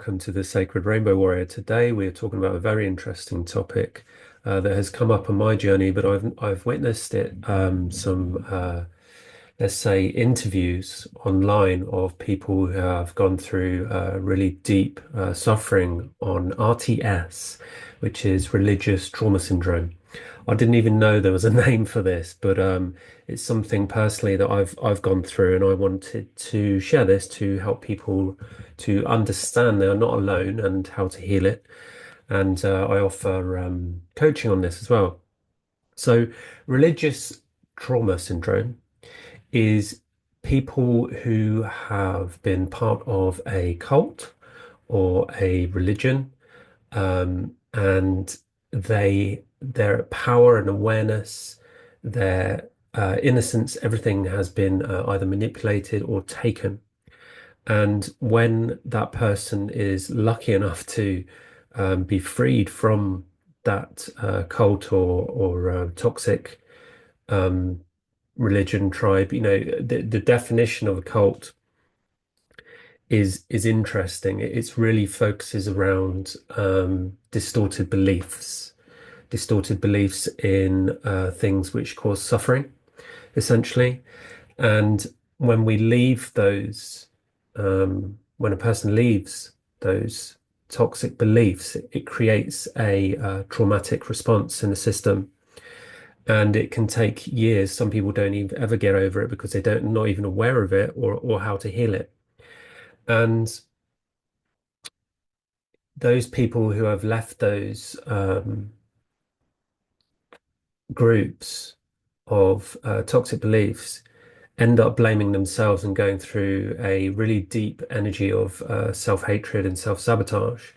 welcome to the Sacred Rainbow Warrior. Today we are talking about a very interesting topic that has come up on my journey, but I've witnessed it some let's say interviews online of people who have gone through really deep suffering on RTS, which is religious trauma syndrome. I didn't even know there was a name for this, but it's something personally that I've gone through, and I wanted to share this to help people to understand they are not alone and how to heal it. And I offer coaching on this as well. So, religious trauma syndrome is people who have been part of a cult or a religion, and their power and awareness, their innocence, everything has been either manipulated or taken. And when that person is lucky enough to be freed from that cult or toxic um, religion, tribe, the definition of a cult is interesting. It's really focuses around distorted beliefs in things which cause suffering, essentially. And when we leave those, when a person leaves those toxic beliefs, it creates a traumatic response in the system. And it can take years. Some people don't even ever get over it because they don't not even aware of it or how to heal it. And those people who have left those groups of toxic beliefs end up blaming themselves and going through a really deep energy of self-hatred and self-sabotage.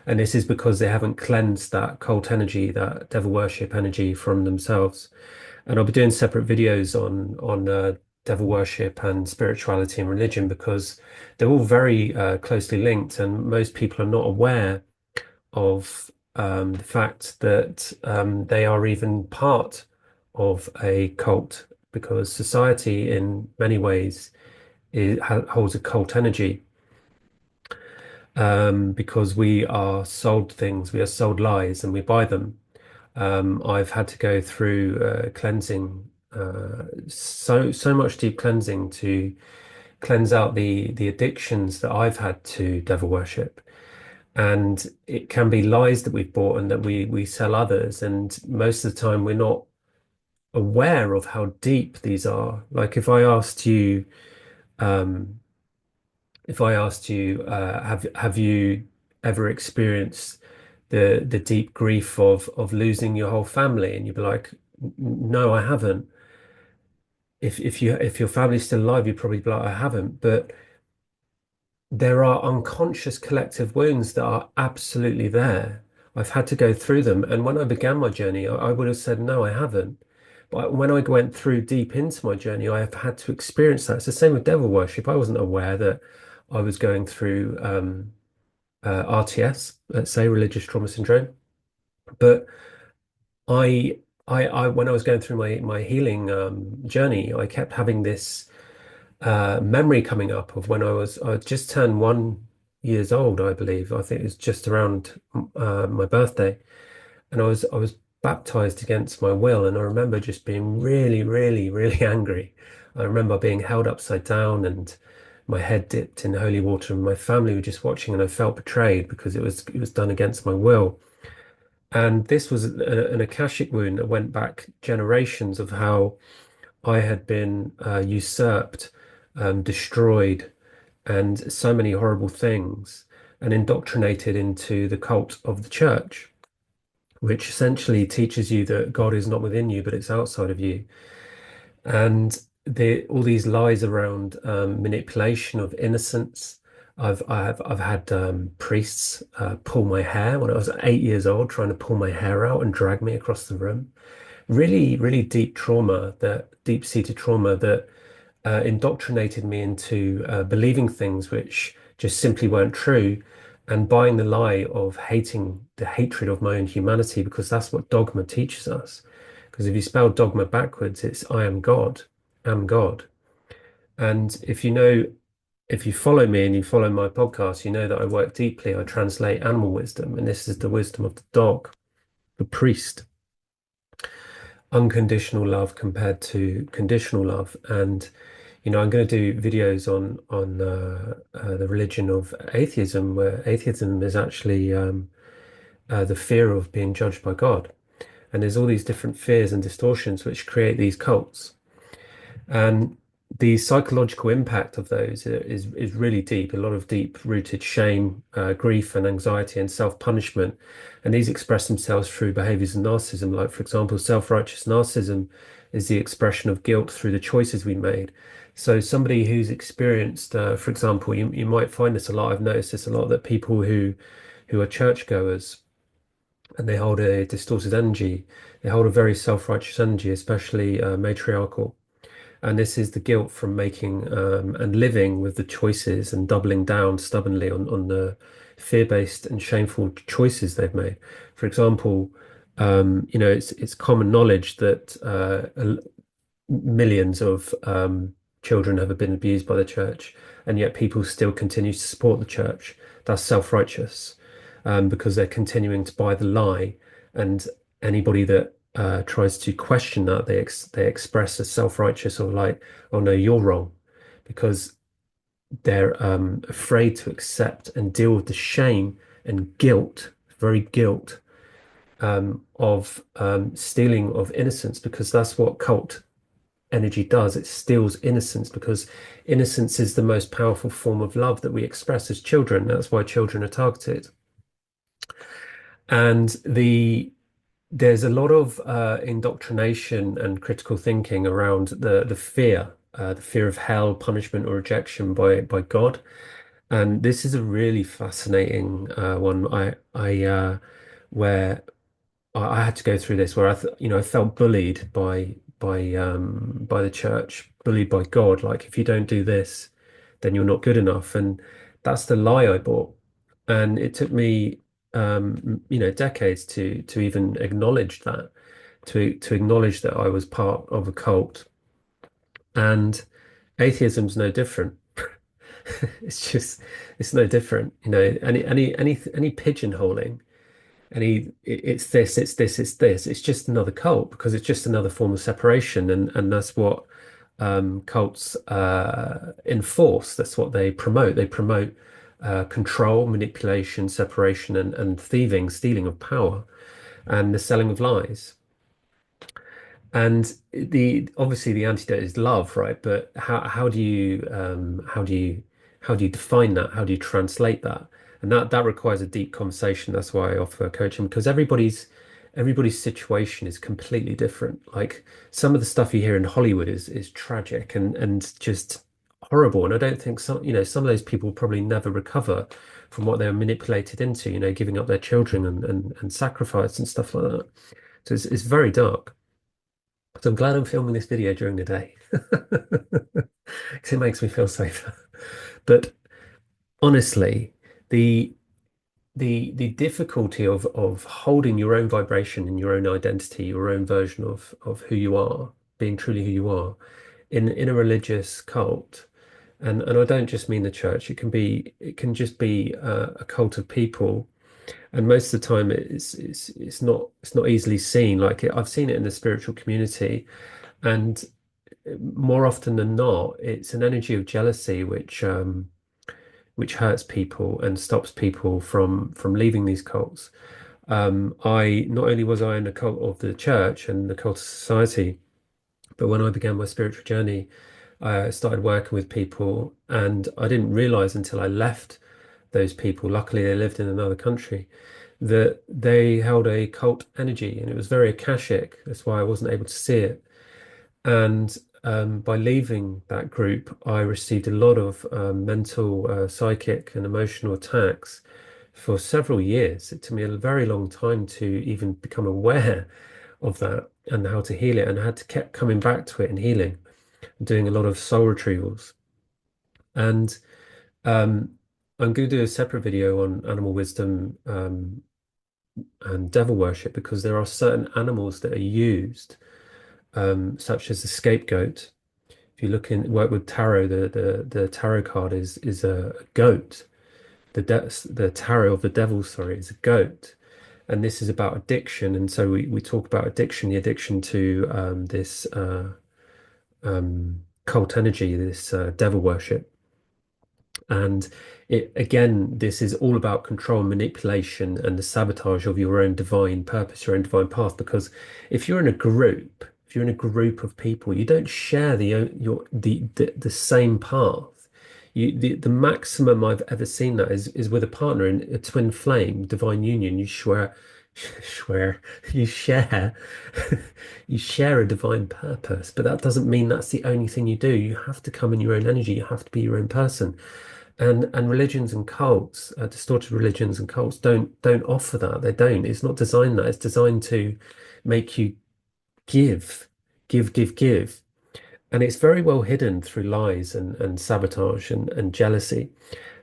And this is because they haven't cleansed that cult energy, that devil worship energy from themselves. And I'll be doing separate videos on devil worship and spirituality and religion because they're all very closely linked, and most people are not aware of the fact that they are even part of a cult, because society, in many ways, holds a cult energy. Because we are sold things, we are sold lies, and we buy them. I've had to go through cleansing, so much deep cleansing to cleanse out the addictions that I've had to devil worship. And it can be lies that we've bought and that we sell others. And most of the time, we're not aware of how deep these are. Like um, if I asked you, have you ever experienced the deep grief of losing your whole family? And you'd be like, no, I haven't. If your family's still alive, you'd probably be like, I haven't. But there are unconscious collective wounds that are absolutely there. I've had to go through them. And when I began my journey, I would have said, no, I haven't. But when I went through deep into my journey, I have had to experience that. It's the same with devil worship. I wasn't aware that I was going through RTS, let's say religious trauma syndrome. But I, when I was going through my healing journey, I kept having this memory coming up of when I just turned 1 years old, I believe. I think it was just around my birthday, and I was baptized against my will, and I remember just being really, really, really angry. I remember being held upside down and my head dipped in holy water, and my family were just watching, and I felt betrayed because it was done against my will. And this was an Akashic wound that went back generations of how I had been usurped, destroyed, and so many horrible things, and indoctrinated into the cult of the church, which essentially teaches you that God is not within you, but it's outside of you. And all these lies around manipulation of innocence. I've had priests pull my hair when I was 8 years old, trying to pull my hair out and drag me across the room. Really, really deep trauma, that deep-seated trauma that indoctrinated me into believing things which just simply weren't true, and buying the lie of hating the hatred of my own humanity, because that's what dogma teaches us. Because if you spell dogma backwards, it's I am God, am God. And if you know if you follow me and you follow my podcast, you know that I work deeply. I translate animal wisdom, and this is the wisdom of the dog, the priest, unconditional love compared to conditional love. And I'm going to do videos on the religion of atheism, where atheism is actually the fear of being judged by God. And there's all these different fears and distortions which create these cults. And the psychological impact of those is really deep, a lot of deep-rooted shame, grief and anxiety and self-punishment. And these express themselves through behaviors of narcissism. Like, for example, self-righteous narcissism is the expression of guilt through the choices we made. So somebody who's experienced, for example, you might find this a lot, I've noticed this a lot, that people who are churchgoers and they hold a distorted energy, they hold a very self-righteous energy, especially matriarchal. And this is the guilt from making and living with the choices and doubling down stubbornly on the fear-based and shameful choices they've made. For example, it's common knowledge that millions of children have been abused by the church, and yet people still continue to support the church. That's self-righteous, because they're continuing to buy the lie, and anybody that tries to question that, they express as self-righteous or like, oh no, you're wrong, because they're afraid to accept and deal with the shame and guilt, very guilt, of stealing of innocence, because that's what cult energy does. It steals innocence, because innocence is the most powerful form of love that we express as children. That's why children are targeted. And there's a lot of indoctrination and critical thinking around the fear of hell, punishment, or rejection by God. And this is a really fascinating one. Where I had to go through this, where I felt bullied by the church, bullied by God. Like, if you don't do this, then you're not good enough. And that's the lie I bought. And it took me decades to even acknowledge that, to acknowledge that I was part of a cult. And atheism's no different. It's no different. Any pigeonholing, it's this, it's this, it's this. It's just another cult, because it's just another form of separation, and that's what cults enforce. That's what they promote. They promote control, manipulation, separation, and thieving, stealing of power, and the selling of lies. And the obviously the antidote is love, right? But how do you define that? How do you translate that? And that requires a deep conversation. That's why I offer coaching, because everybody's situation is completely different. Like, some of the stuff you hear in Hollywood is tragic and just horrible. And I don't think some of those people probably never recover from what they were manipulated into, giving up their children and sacrifice and stuff like that. So it's very dark. So I'm glad I'm filming this video during the day, because it makes me feel safer. But honestly, the the difficulty of holding your own vibration and your own identity, your own version of who you are, being truly who you are, in a religious cult, and I don't just mean the church. It can just be a cult of people, and most of the time it's not easily seen. Like, I've seen it in the spiritual community, and more often than not, it's an energy of jealousy which hurts people and stops people from leaving these cults. I not only was I in the cult of the church and the cult of society, but when I began my spiritual journey, I started working with people, and I didn't realize until I left those people. Luckily, they lived in another country, that they held a cult energy, and it was very Akashic. That's why I wasn't able to see it. And by leaving that group, I received a lot of mental, psychic, and emotional attacks for several years. It took me a very long time to even become aware of that and how to heal it. And I had to keep coming back to it and healing, doing a lot of soul retrievals. And I'm going to do a separate video on animal wisdom and devil worship, because there are certain animals that are used, such as the scapegoat. If If you work with tarot, the tarot card is a goat. The tarot of the devil, sorry, is a goat. And this is about addiction. And so we talk about addiction, the addiction to this cult energy, this devil worship. And it again, this is all about control and manipulation and the sabotage of your own divine purpose, your own divine path. Because if you're in a group of people, you don't share the same path. The maximum I've ever seen that is with a partner in a twin flame, divine union. You swear, you share, you share a divine purpose, but that doesn't mean that's the only thing you do. You have to come in your own energy. You have to be your own person. And religions and cults, distorted religions and cults don't offer that. They don't. It's not designed that. It's designed to make you give, give. And it's very well hidden through lies and sabotage and jealousy.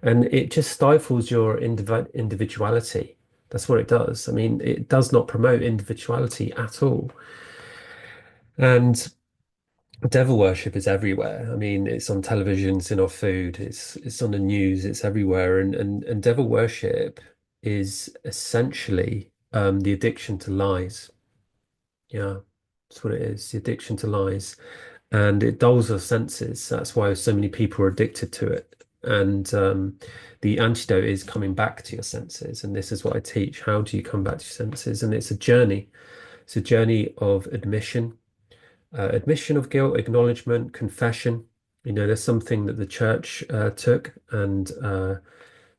And it just stifles your individuality. That's what it does. I mean, it does not promote individuality at all. And devil worship is everywhere. I mean, it's on television, it's in our food, it's on the news, it's everywhere. And devil worship is essentially the addiction to lies. Yeah, that's what it is, the addiction to lies. And it dulls our senses. That's why so many people are addicted to it. And the antidote is coming back to your senses. And this is what I teach. How do you come back to your senses? And it's a journey. It's a journey of admission of guilt, acknowledgement, confession. You know, there's something that the church took and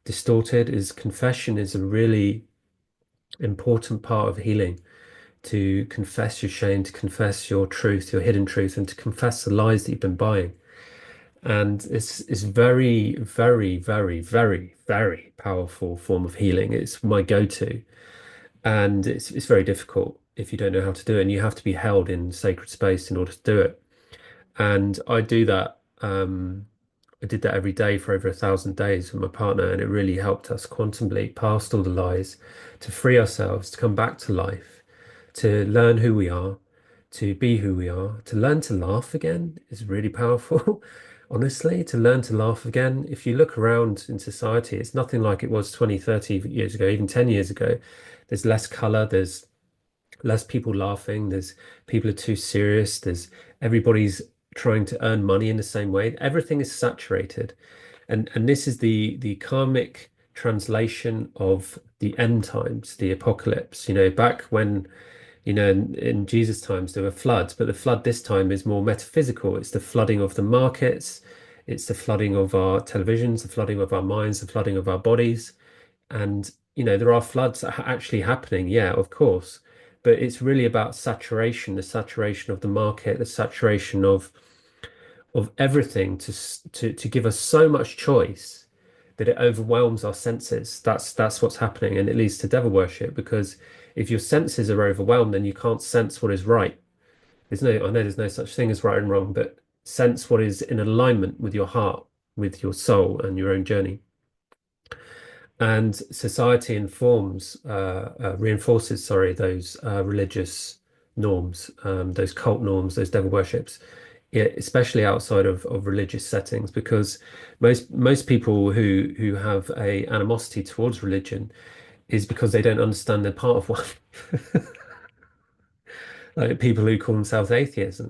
distorted is confession is a really important part of healing. To confess your shame, to confess your truth, your hidden truth, and to confess the lies that you've been buying. And it's very, very, very, very, very powerful form of healing. It's my go-to. And it's very difficult if you don't know how to do it. And you have to be held in sacred space in order to do it. And I do that. I did that every day for over 1,000 days with my partner, and it really helped us quantum leap past all the lies, to free ourselves, to come back to life, to learn who we are, to be who we are, to learn to laugh again is really powerful. Honestly, to learn to laugh again. If you look around in society, it's nothing like it was 20, 30 years ago, even 10 years ago. There's less color, there's less people laughing. There's people are too serious. There's everybody's trying to earn money in the same way. Everything is saturated, and this is the karmic translation of the end times, the apocalypse. You know, back when in Jesus' times there were floods, but the flood this time is more metaphysical. It's the flooding of the markets. It's the flooding of our televisions, the flooding of our minds, the flooding of our bodies. And, there are floods actually happening. Yeah, of course. But it's really about saturation, the saturation of the market, the saturation of everything to give us so much choice that it overwhelms our senses. That's what's happening, and it leads to devil worship because if your senses are overwhelmed, then you can't sense what is right. I know there's no such thing as right and wrong, but sense what is in alignment with your heart, with your soul, and your own journey. And society reinforces, sorry, those religious norms, those cult norms, those devil worships, yeah, especially outside of religious settings, because most people who have a animosity towards religion is because they don't understand they're part of one. Like people who call themselves atheists,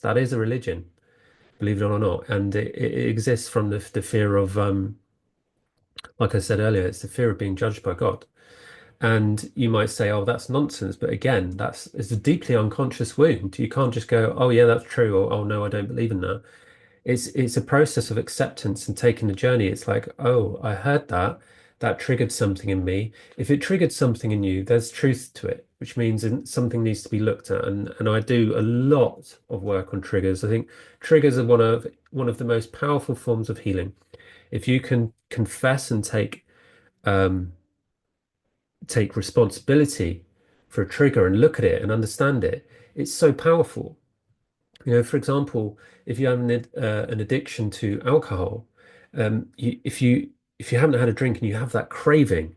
that is a religion, believe it or not, and it exists from the fear of like I said earlier, it's the fear of being judged by God. And you might say, oh, that's nonsense. But again, it's a deeply unconscious wound. You can't just go, oh, yeah, that's true. Or, oh, no, I don't believe in that. It's a process of acceptance and taking the journey. It's like, oh, I heard that. That triggered something in me. If it triggered something in you, there's truth to it, which means something needs to be looked at. And I do a lot of work on triggers. I think triggers are one of the most powerful forms of healing. If you can confess and um, take responsibility for a trigger and look at it and understand it, it's so powerful. For example, if you have an addiction to alcohol, if you haven't had a drink and you have that craving,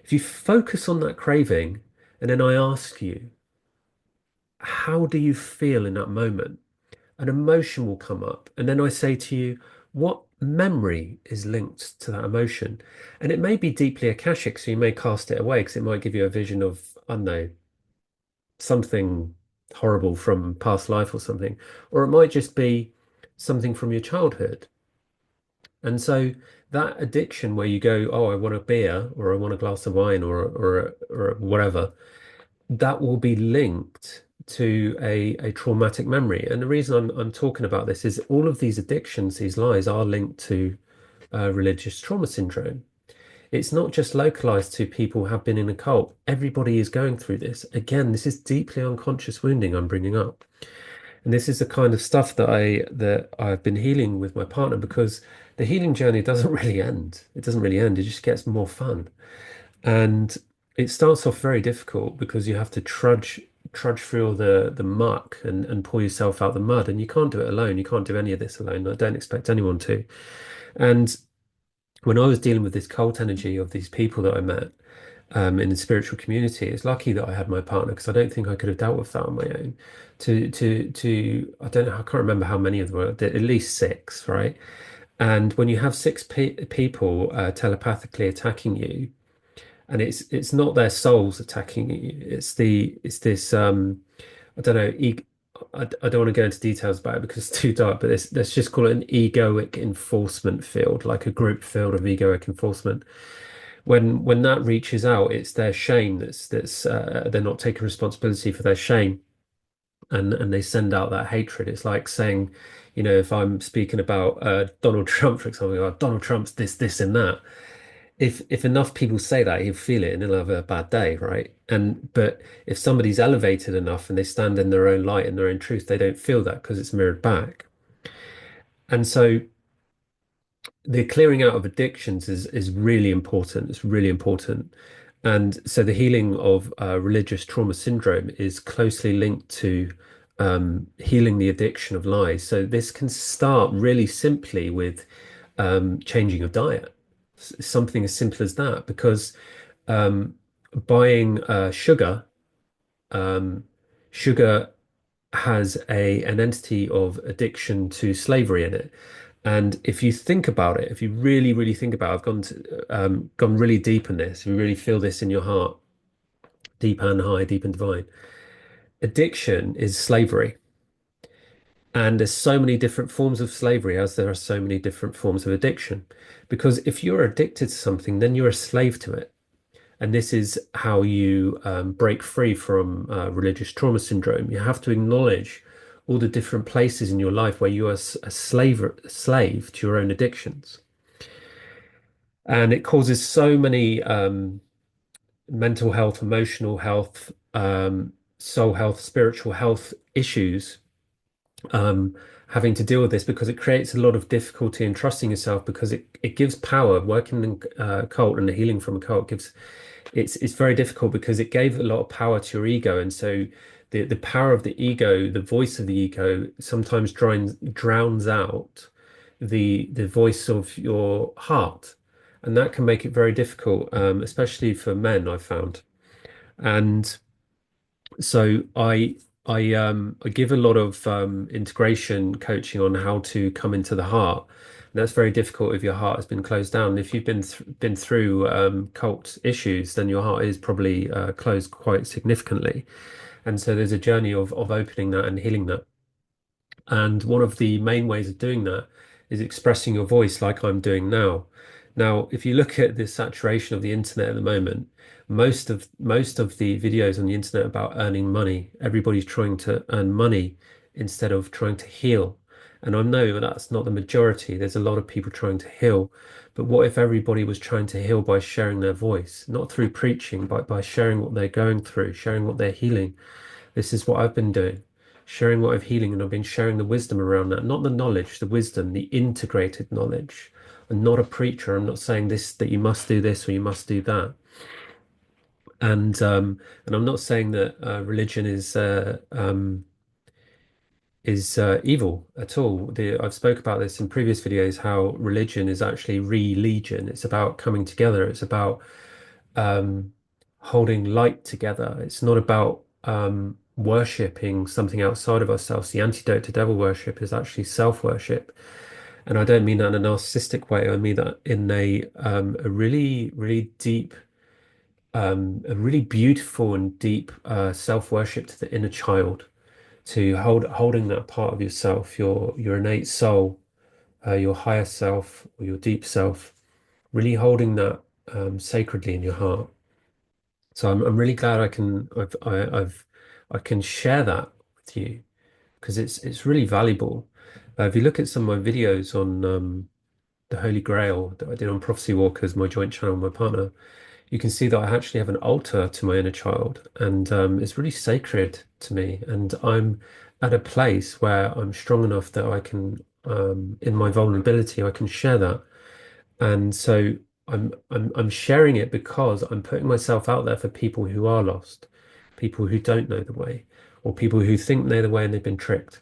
if you focus on that craving, and then I ask you, how do you feel in that moment? an emotion will come up. And then I say to you, what memory is linked to that emotion? And it may be deeply Akashic, so you may cast it away because it might give you a vision of, I don't know, something horrible from past life or something. Or it might just be something from your childhood. And so that addiction where you go, oh, I want a beer or I want a glass of wine or whatever, that will be linked to a traumatic memory. And the reason I'm talking about this is all of these addictions, these lies, are linked to religious trauma syndrome. It's not just localized to people who have been in a cult. Everybody is going through this. Again, this is deeply unconscious wounding I'm bringing up. And this is the kind of stuff that I've been healing with my partner because the healing journey doesn't really end. It doesn't really end. It just gets more fun. And it starts off very difficult because you have to trudge through all the muck and pull yourself out the mud. And you can't do it alone. You can't do any of this alone. I don't expect anyone to. And when I was dealing with this cult energy of these people that I met in the spiritual community, it's lucky that I had my partner because I don't think I could have dealt with that on my own. I don't know, I can't remember how many of them were, at least six, right? And when you have six pe people telepathically attacking you, and it's not their souls attacking you, it's this I don't know, I don't want to go into details about it because it's too dark, but let's just call it an egoic enforcement field, like a group field of egoic enforcement. When that reaches out, it's their shame that's they're not taking responsibility for their shame, and they send out that hatred. It's like saying, if I'm speaking about Donald Trump, for example, oh, Donald Trump's this, and that. If enough people say that, he'll feel it and he'll have a bad day, right? But if somebody's elevated enough and they stand in their own light and their own truth, they don't feel that because it's mirrored back. And so the clearing out of addictions is really important. It's really important. And so the healing of religious trauma syndrome is closely linked to healing the addiction of lies. So this can start really simply with changing your diet, something as simple as that, because um, buying um, sugar has an entity of addiction to slavery in it. And if you think about it, if you really, really think about it, gone really deep in this, if you really feel this in your heart, deep and high, deep and divine, addiction is slavery. And there's so many different forms of slavery as there are so many different forms of addiction. Because if you're addicted to something, then you're a slave to it. And this is how you break free from religious trauma syndrome. You have to acknowledge all the different places in your life where you are a slave to your own addictions. And it causes so many mental health, emotional health, soul health, spiritual health issues um, having to deal with this because it creates a lot of difficulty in trusting yourself because it gives power. Working in a cult and the healing from a cult gives it's very difficult because it gave a lot of power to your ego, and so the power of the ego, the voice of the ego, sometimes drowns out the voice of your heart, and that can make it very difficult, especially for men, I've found. And so I give a lot of integration coaching on how to come into the heart. And that's very difficult if your heart has been closed down. If you've been through cult issues, then your heart is probably closed quite significantly. And so there's a journey of opening that and healing that. And one of the main ways of doing that is expressing your voice like I'm doing now. Now, if you look at the saturation of the internet at the moment, most of the videos on the internet about earning money, everybody's trying to earn money instead of trying to heal. And I know that's not the majority. There's a lot of people trying to heal. But what if everybody was trying to heal by sharing their voice, not through preaching, but by sharing what they're going through, sharing what they're healing? This is what I've been doing, sharing what I'm healing, and I've been sharing the wisdom around that, not the knowledge, the wisdom, the integrated knowledge. I'm not a preacher. I'm not saying this that you must do this or you must do that. And I'm not saying that religion is evil at all. I've spoke about this in previous videos, how religion is actually religion. It's about coming together. It's about um, holding light together. It's not about worshipping something outside of ourselves. The antidote to devil worship is actually self-worship. And I don't mean that in a narcissistic way. I mean that in a really, really deep, a really beautiful and deep self-worship to the inner child, to holding that part of yourself, your innate soul, your higher self, or your deep self, really holding that sacredly in your heart. So I'm really glad I can share that with you because it's really valuable. If you look at some of my videos on the Holy Grail that I did on Prophecy Walkers, my joint channel with my partner, you can see that I actually have an altar to my inner child, and it's really sacred to me. And I'm at a place where I'm strong enough that I can, in my vulnerability, I can share that. And so I'm sharing it because I'm putting myself out there for people who are lost, people who don't know the way, or people who think they know the way and they've been tricked.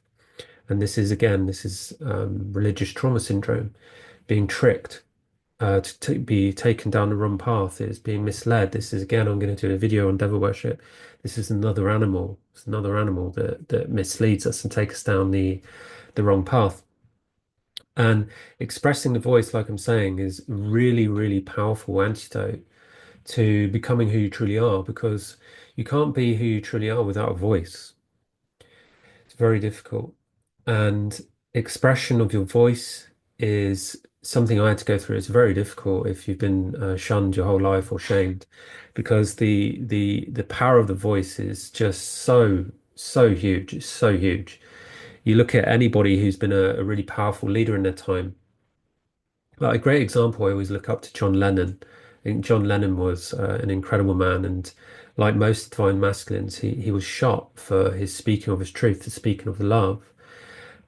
And this is again, this is religious trauma syndrome, being tricked to be taken down the wrong path. Is being misled. This is again, I'm going to do a video on devil worship. This is another animal. It's another animal that misleads us and takes us down the wrong path. And expressing the voice, like I'm saying, is really, really powerful antidote to becoming who you truly are, because you can't be who you truly are without a voice. It's very difficult. And expression of your voice is something I had to go through. It's very difficult if you've been shunned your whole life or shamed, because the power of the voice is just so huge. It's so huge. You look at anybody who's been a really powerful leader in their time. Like a great example, I always look up to John Lennon. I think John Lennon was an incredible man, and like most divine masculines, he was shot for his speaking of his truth, for speaking of love.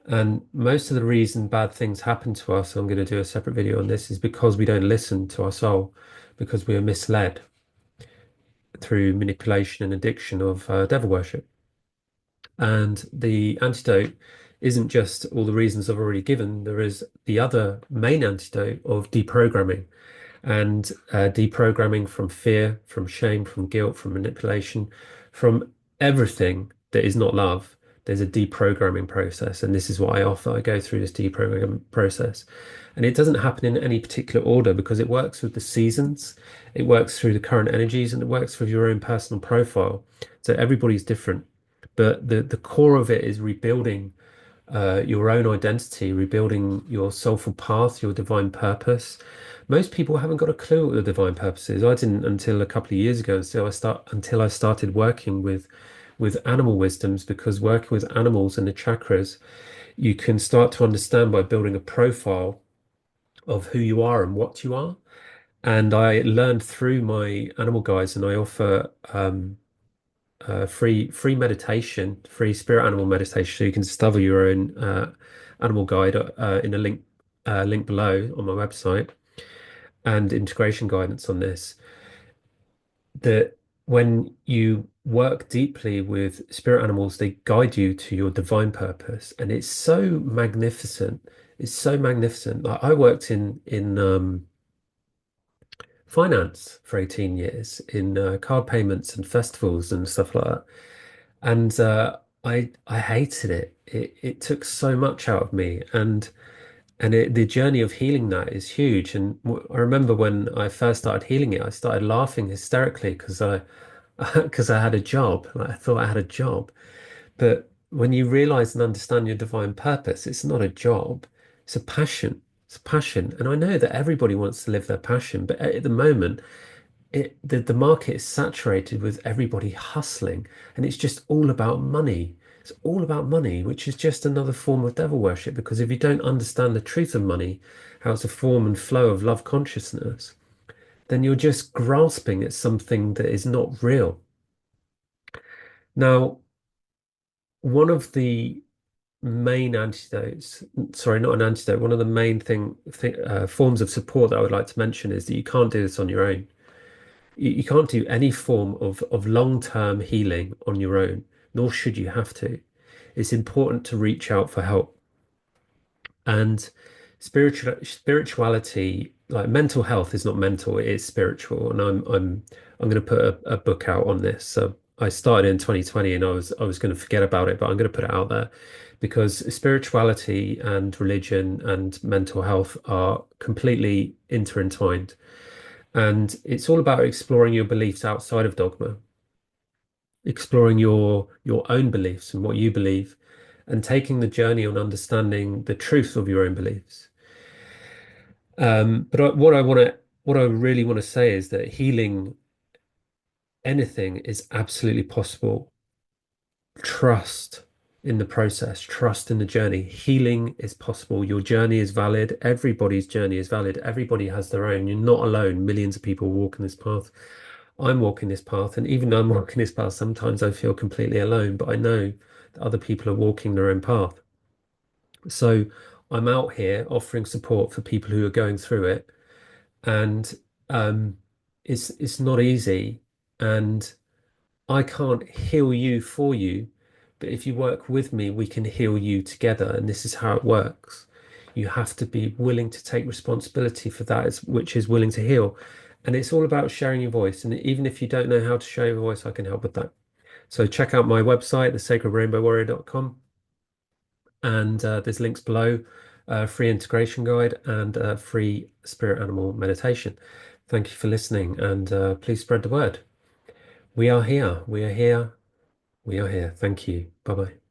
And most of the reason bad things happen to us, I'm going to do a separate video on this, is because we don't listen to our soul, because we are misled through manipulation and addiction of devil worship. And the antidote isn't just all the reasons I've already given. There is the other main antidote of deprogramming, and deprogramming from fear, from shame, from guilt, from manipulation, from everything that is not love. There's a deprogramming process, and this is what I offer. I go through this deprogramming process, and it doesn't happen in any particular order because it works with the seasons, it works through the current energies, and it works with your own personal profile. So everybody's different, but the core of it is rebuilding your own identity, rebuilding your soulful path, your divine purpose. Most people haven't got a clue what the divine purpose is. I didn't until a couple of years ago, until I started working with animal wisdoms, because working with animals and the chakras, you can start to understand by building a profile of who you are and what you are. And I learned through my animal guides, and I offer free meditation, free spirit animal meditation, so you can discover your own animal guide in a link below on my website, and integration guidance on this. That when you work deeply with spirit animals, they guide you to your divine purpose, and it's so magnificent. It's so magnificent. Like I worked in finance for 18 years in card payments and festivals and stuff like that. And I hated it. It took so much out of me, and the journey of healing that is huge. And I remember when I first started healing it, I started laughing hysterically because I because I had a job. Like I thought I had a job. But when you realize and understand your divine purpose, it's not a job. It's a passion. It's a passion. And I know that everybody wants to live their passion, but at the moment, the market is saturated with everybody hustling, and it's just all about money. It's all about money, which is just another form of devil worship, because if you don't understand the truth of money, how it's a form and flow of love consciousness, then you're just grasping at something that is not real. Now, one of the main antidotes, sorry, not an antidote, one of the main forms of support that I would like to mention is that you can't do this on your own. You can't do any form of long-term healing on your own, nor should you have to. It's important to reach out for help. And spirituality, like mental health is not mental, it is spiritual. And I'm going to put a book out on this. So I started in 2020 and I was going to forget about it, but I'm going to put it out there because spirituality and religion and mental health are completely intertwined. And it's all about exploring your beliefs outside of dogma, exploring your own beliefs and what you believe, and taking the journey on understanding the truth of your own beliefs. What I really want to say is that healing anything is absolutely possible. Trust in the process, trust in the journey. Healing is possible. Your journey is valid. Everybody's journey is valid. Everybody has their own. You're not alone. Millions of people walking this path. I'm walking this path, and even though I'm walking this path, sometimes I feel completely alone, but I know that other people are walking their own path. So I'm out here offering support for people who are going through it, and um, it's not easy, and I can't heal you for you, but if you work with me, we can heal you together, and this is how it works. You have to be willing to take responsibility for that, which is willing to heal. And it's all about sharing your voice. And even if you don't know how to share your voice, I can help with that. So check out my website, thesacredrainbowwarrior.com, and there's links below, free integration guide and free spirit animal meditation. Thank you for listening, and please spread the word. We are here. We are here. We are here. Thank you. Bye bye.